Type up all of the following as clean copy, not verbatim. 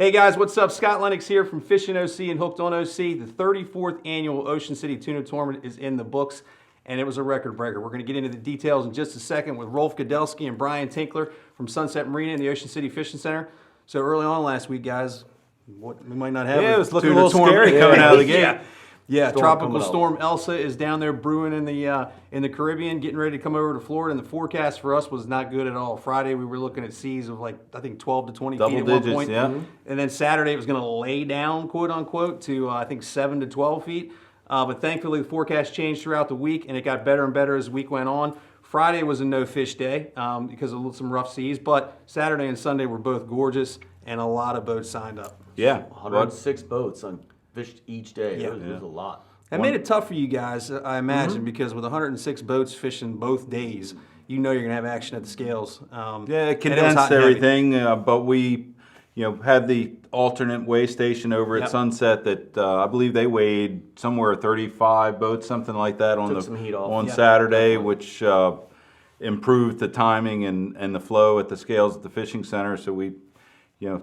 Hey guys, what's up? Scott Lennox here from Fishing OC and Hooked on OC. The 34th annual Ocean City Tuna Tournament is in the books, and it was a record breaker. We're going to get into the details in just a second with Rolf Godelski and Brian Tinkler from Sunset Marina and the Ocean City Fishing Center. So early on last week, guys, what we might not have. Yeah, it was looking a little scary coming out of the gate. Yeah, tropical storm Elsa is down there brewing in the Caribbean, getting ready to come over to Florida, and the forecast for us was not good at all. Friday we were looking at seas of like I think 12 to 20 Double feet digits, at one point. yeah. And then Saturday it was going to lay down, quote unquote, to I think 7 to 12 feet. But thankfully the forecast changed throughout the week, and it got better and better as the week went on. Friday was a no fish day because of some rough seas, but Saturday and Sunday were both gorgeous, and a lot of boats signed up. Yeah, 106 boats on fished each day. Yeah. It was a lot. That made it tough for you guys, I imagine, because with 106 boats fishing both days, you know you're going to have action at the scales. Yeah, it and was hot condensed and heavy. everything, but we, had the alternate weigh station over at Sunset that I believe they weighed somewhere 35 boats, something like that, on Took some heat off. on Yeah. Saturday, which improved the timing and the flow at the scales at the fishing center. So we,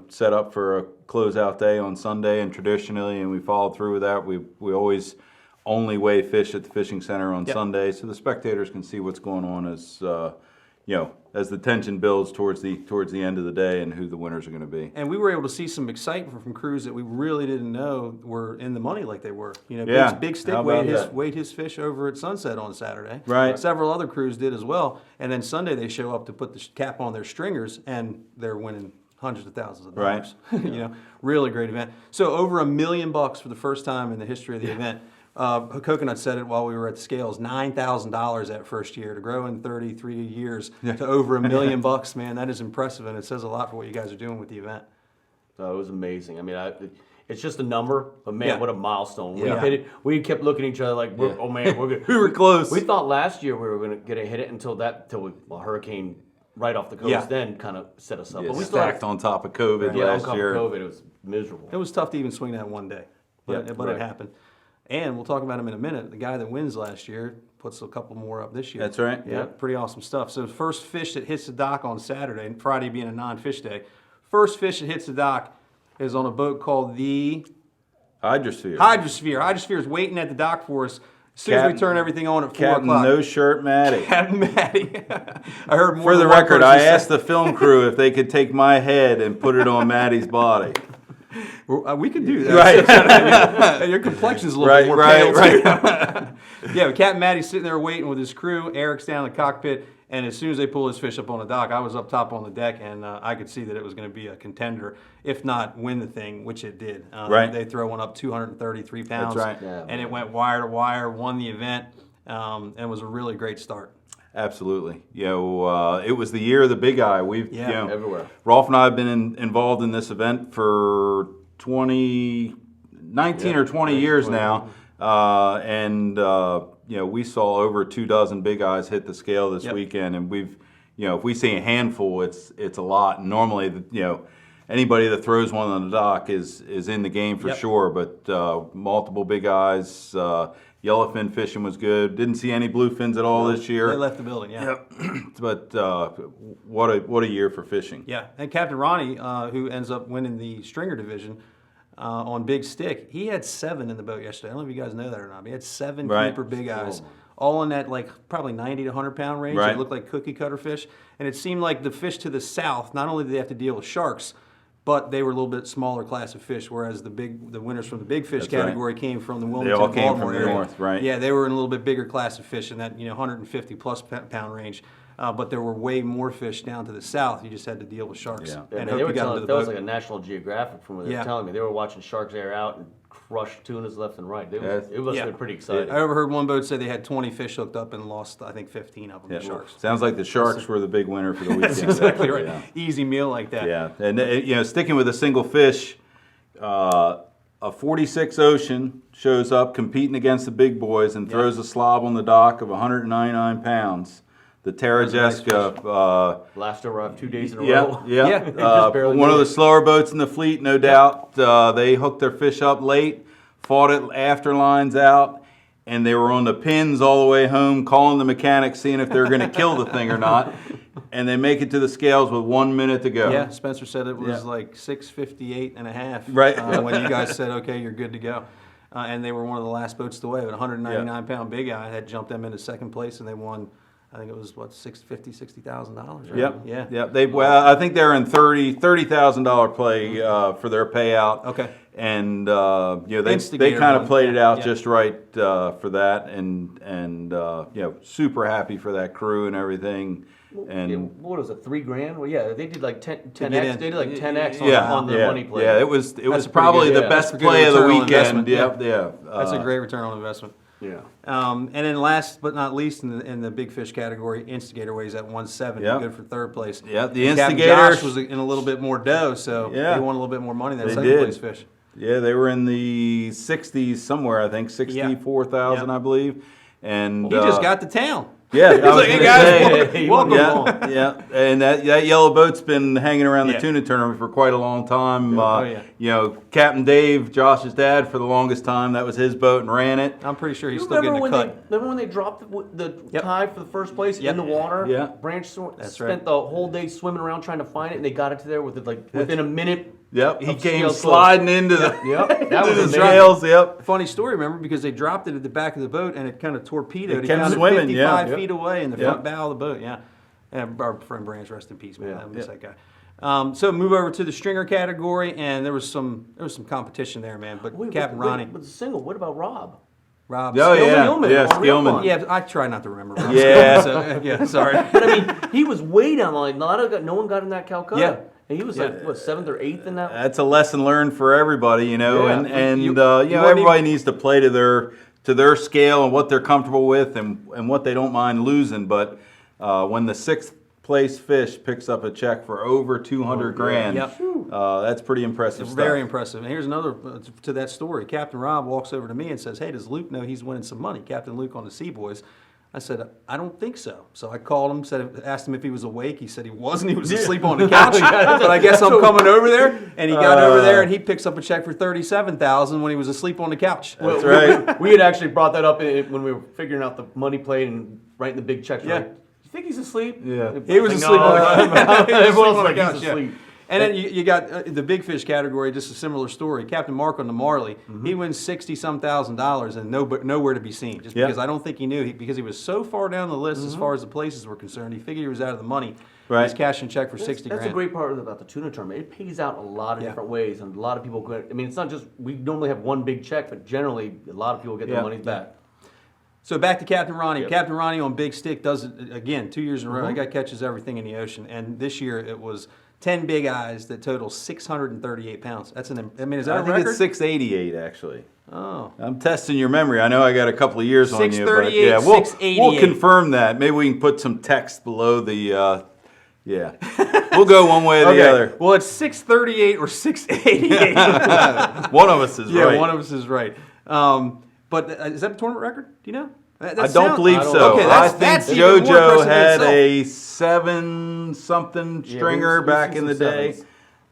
set up for a closeout day on Sunday, and traditionally, and we followed through with that. We always only weigh fish at the fishing center on Sunday, so the spectators can see what's going on as as the tension builds towards the end of the day and who the winners are going to be. And we were able to see some excitement from crews that we really didn't know were in the money like they were. Big Stick How about weighed his fish over at Sunset on Saturday. Right. Several other crews did as well. And then Sunday they show up to put the cap on their stringers, and they're winning hundreds of thousands of dollars. Right. Really great event. So over $1 million for the first time in the history of the event. Coconut said it while we were at the scales, $9,000 that first year. To grow in 33 years to over $1 million, man, that is impressive, and it says a lot for what you guys are doing with the event. So it was amazing. I mean, it's just a number, but man, what a milestone. We Yeah. hit it. We kept looking at each other like, oh man, we're good. We were close. We thought last year we were going to hit it until hurricane right off the coast then kind of set us up. Yeah, But we still stacked on top of COVID on last top year. of COVID, it was miserable. It was tough to even swing that one day, but it happened. And we'll talk about him in a minute. The guy that wins last year puts a couple more up this year. That's right. Yeah, pretty awesome stuff. So the first fish that hits the dock on Saturday, and Friday being a non-fish day, first fish that hits the dock is on a boat called the Hydrosphere. Hydrosphere is waiting at the dock for us as soon as we turn everything on at 4 Captain o'clock. No Shirt Matty. Captain Matty. I heard more For the than one record, person I say- asked the film crew if they could take my head and put it on Matty's body. We could do that. Your complexion's a little bit more pale, too. Yeah, but Captain Matty's sitting there waiting with his crew. Eric's down in the cockpit, and as soon as they pull his fish up on the dock, I was up top on the deck, and I could see that it was going to be a contender, if not win the thing, which it did. They throw one up 233 pounds, That's right. Yeah, and it went wire to wire, won the event, and it was a really great start. Absolutely. It was the year of the Bigeye. We've, everywhere. Rolf and I have been involved in this event for 19 or 20 years now. We saw over 24 Bigeyes hit the scale this weekend, and we've, if we see a handful, it's a lot. And normally, anybody that throws one on the dock is in the game for sure. But multiple Bigeyes. Yellowfin fishing was good. Didn't see any bluefins at all this year. They left the building, But what a year for fishing. Yeah, and Captain Ronnie, who ends up winning the stringer division on Big Stick, he had 7 in the boat yesterday. I don't know if you guys know that or not, but he had 7 keeper Bigeyes, all in that probably 90 to 100 pound range. Right. They looked like cookie cutter fish, and it seemed like the fish to the south, not only did they have to deal with sharks, but they were a little bit smaller class of fish, whereas the winners from the big fish category came from the Wilmington, all came Baltimore from the area. north, right. Yeah, they were in a little bit bigger class of fish in that 150 plus pound range. But there were way more fish down to the south. You just had to deal with sharks. Yeah. And they hope were you got telling, into the that was boat. like a National Geographic from what they were telling me. They were watching sharks air out and crush tunas left and right. It must have been pretty exciting. I overheard one boat say they had 20 fish hooked up and lost, I think, 15 of them to sharks. Sounds like the sharks were the big winner for the weekend. That's exactly right. Yeah. Easy meal like that. Yeah, and sticking with a single fish, a 46 Ocean shows up competing against the big boys and throws a slob on the dock of 199 pounds. The Terra Jessica. Last arrived 2 days in a row. One of the slower boats in the fleet, no doubt. They hooked their fish up late, fought it after lines out, and they were on the pins all the way home, calling the mechanics, seeing if they were going to kill the thing or not. And they make it to the scales with 1 minute to go. Yeah, Spencer said it was like 6:58 and a half. Right. When you guys said, okay, you're good to go. And they were one of the last boats away. But 199-pound Bigeye had jumped them into second place, and they won. I think it was what, $60,000. Right? Yep. I think they're in $30,000 play for their payout. Okay. And they kind of played it out just right for that, and super happy for that crew and everything. And what was it, $3,000? Well, yeah, they did like 10x. They did like 10x on the money play. Yeah, it was probably the best play of the weekend. Yeah. That's a great return on investment. Yeah. And then last but not least in the big fish category, Instigator weighs at 170, good for third place. Yeah, the and Instigator Josh was in a little bit more dough, so they won a little bit more money than second place fish. Yeah, they were in the 60s somewhere, I think, 64,000, I believe. And he just got to town. Yeah, I was like, hey guys, welcome home. Yeah, and that yellow boat's been hanging around the tuna tournament for quite a long time. Captain Dave, Josh's dad, for the longest time, that was his boat and ran it. I'm pretty sure he's still getting a cut. Remember when they dropped the tie for the first place in the water? Yeah. Branch spent the whole day swimming around trying to find it, and they got it to there within a minute. Yep, he came sliding into the that was the scales. Yep. Funny story, remember, because they dropped it at the back of the boat and it kind of torpedoed. It kept found swimming, it 55 feet away in the front bow of the boat. Yeah, and our friend Branch, rest in peace, man. I miss that guy. So move over to the stringer category, and there was some competition there, man. But Captain Ronnie, but the single. What about Rob? Rob. Skillman. Yeah, I try not to remember. Rob Yeah. Sorry. But I mean, he was way down the line. No one got in that Calcutta. Yeah. And he was like, what, 7th or 8th in that? That's a lesson learned for everybody, you know. Yeah. Everybody needs to play to their scale and what they're comfortable with and what they don't mind losing. But when the 6th place fish picks up a check for over 200 grand, that's pretty impressive stuff. Very impressive. And here's another to that story. Captain Rob walks over to me and says, "Hey, does Luke know he's winning some money?" Captain Luke on the Sea Boys. I said, I don't think so. So I called him, asked him if he was awake. He said he wasn't. He was asleep on the couch. But I guess I'm coming over there. And he got over there, and he picks up a check for $37,000 when he was asleep on the couch. That's right. We had actually brought that up when we were figuring out the money play and writing the big checks. Yeah. Like, you think he's asleep? Yeah. He was asleep on the couch. Everyone else like, he's asleep. And then you got the big fish category, just a similar story. Captain Mark on the Marley, he wins $60-some thousand and nowhere to be seen. Just because I don't think he knew, because he was so far down the list as far as the places were concerned. He figured he was out of the money. Right. He's cashing a check for $60 grand. That's a great part about the tuna tournament. It pays out a lot of different ways, and a lot of people go. I mean, it's not just we normally have one big check, but generally a lot of people get their money back. So back to Captain Ronnie. Captain Ronnie on Big Stick does it again 2 years in a row. That guy catches everything in the ocean, and this year it was 10 big eyes that total 638 pounds. That's is that a record? I think it's 688 actually. Oh. I'm testing your memory. I know I got a couple of years on you, but 638, we'll confirm that. Maybe we can put some text below the. We'll go one way or the other. Well, it's 638 or 688. One of us is right. Yeah, one of us is right. But is that a tournament record? Do you know? I don't believe so. Okay, I think that's even more JoJo impressive had itself. a 7-something stringer back in the day.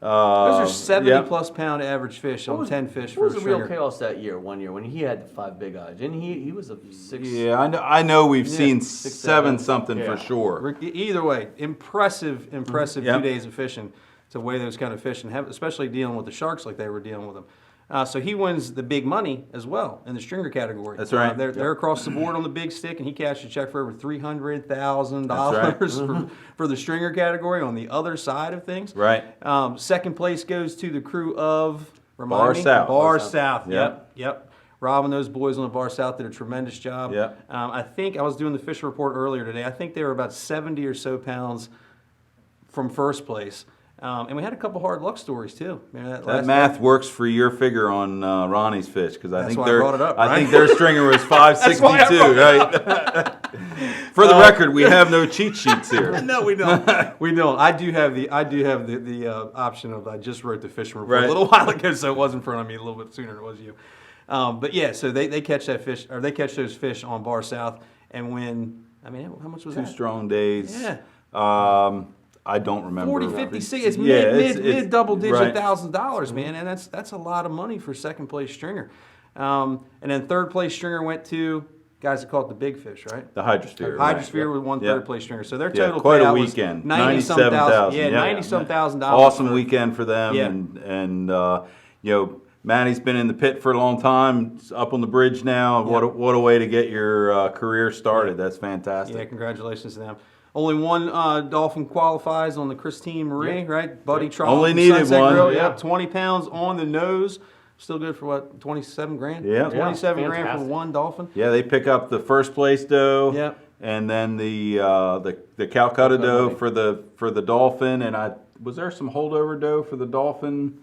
Those are 70-plus pound average fish on 10 fish for a stringer. What was the real chaos that year? One year when he had the 5 big eyes, and he was a 6. Yeah, I know. We've seen 7-something for sure. Either way, impressive 2 days of fishing to weigh those kind of fish, and especially dealing with the sharks like they were dealing with them. So he wins the big money as well in the stringer category. That's right. They're across the board on the big stick, and he cashed a check for over $300,000 for the stringer category on the other side of things. Right. Second place goes to the crew of Bar South. Bar South. Yep. Rob and those boys on the Bar South did a tremendous job. Yep. I think I was doing the fish report earlier today. I think they were about 70 or so pounds from first place. And we had a couple hard luck stories too. That math works for your figure on Ronnie's fish because I think I brought it up, right? I think their stringer was 562, right? For the record, we have no cheat sheets here. No, we don't. We don't. I do have the option of I just wrote the fishing report a little while ago, so it was in front of me a little bit sooner than it was you. But yeah, so they catch that fish, or they catch those fish on Bar South and win. I mean, how much was that? 2 strong days. Yeah. I don't remember. 40, 56. It's mid double digit $1,000s, man, and that's a lot of money for second place stringer. And then third place stringer went to guys that call it the big fish, right? The hydrosphere. Hydrosphere with one Yep. third place stringer. So their Yeah, total quite a payout was weekend. 97,000. Yeah, $97,000. $97,000. Awesome weekend for them. Yeah. And you know, Maddie's been in the pit for a long time. It's up on the bridge now. Yeah. What a way to get your career started. That's fantastic. Yeah, congratulations to them. Only one dolphin qualifies on the Christine Marie, right? Buddy Trot. Only from needed Sunset one. Grill. Yeah. Yep, 20 pounds on the nose. Still good for what, 27 grand? Yeah. 27 grand for Fantastic. one dolphin. Yeah, they pick up the first place doe. Yep. And then the Calcutta doe for the dolphin. And was there some holdover doe for the dolphin?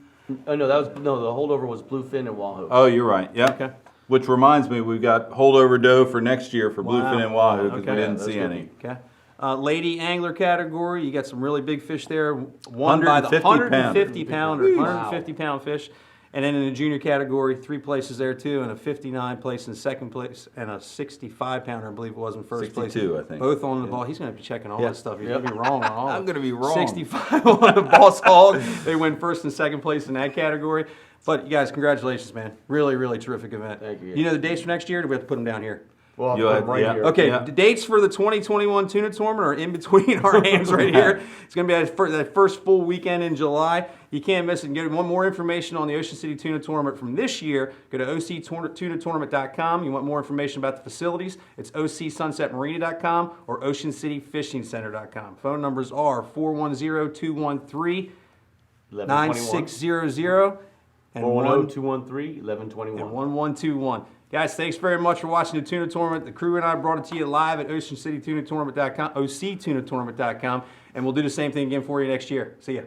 Oh no, the holdover was bluefin and wahoo. Oh, you're right. Yeah. Okay. Which reminds me, we've got holdover doe for next year for bluefin and wahoo because Okay. we didn't Yeah, see that's any. Okay. Lady angler category, you got some really big fish there. Won by the 150 150-pounder, 150-pound fish. And then in the junior category, 3 places there too, and a 59 place in second place, and a 65-pounder, I believe it was in first place. 62, I think. Both on the ball. He's going to be checking all this stuff. He's going to be wrong on all I'm of it. gonna be wrong. 65 on the Boss Hog. They win first and second place in that category. But you guys, congratulations, man. Really, really terrific event. Thank you. You know the dates for next year? Or do we have to put them down here? Well, You had- right yeah. here. Okay, Yeah. the dates for the 2021 Tuna Tournament are in between our hands right here. It's going to be that first full weekend in July. You can't miss it. And get more information on the Ocean City Tuna Tournament from this year, go to OCTunatournament.com. You want more information about the facilities, it's OCSunsetMarina.com or OceanCityFishingCenter.com. Phone numbers are 410-213-9600 and 410-213-1121. 1121. Guys, thanks very much for watching the Tuna Tournament. The crew and I brought it to you live at OceanCityTunaTournament.com, OCTunatournament.com, and we'll do the same thing again for you next year. See ya.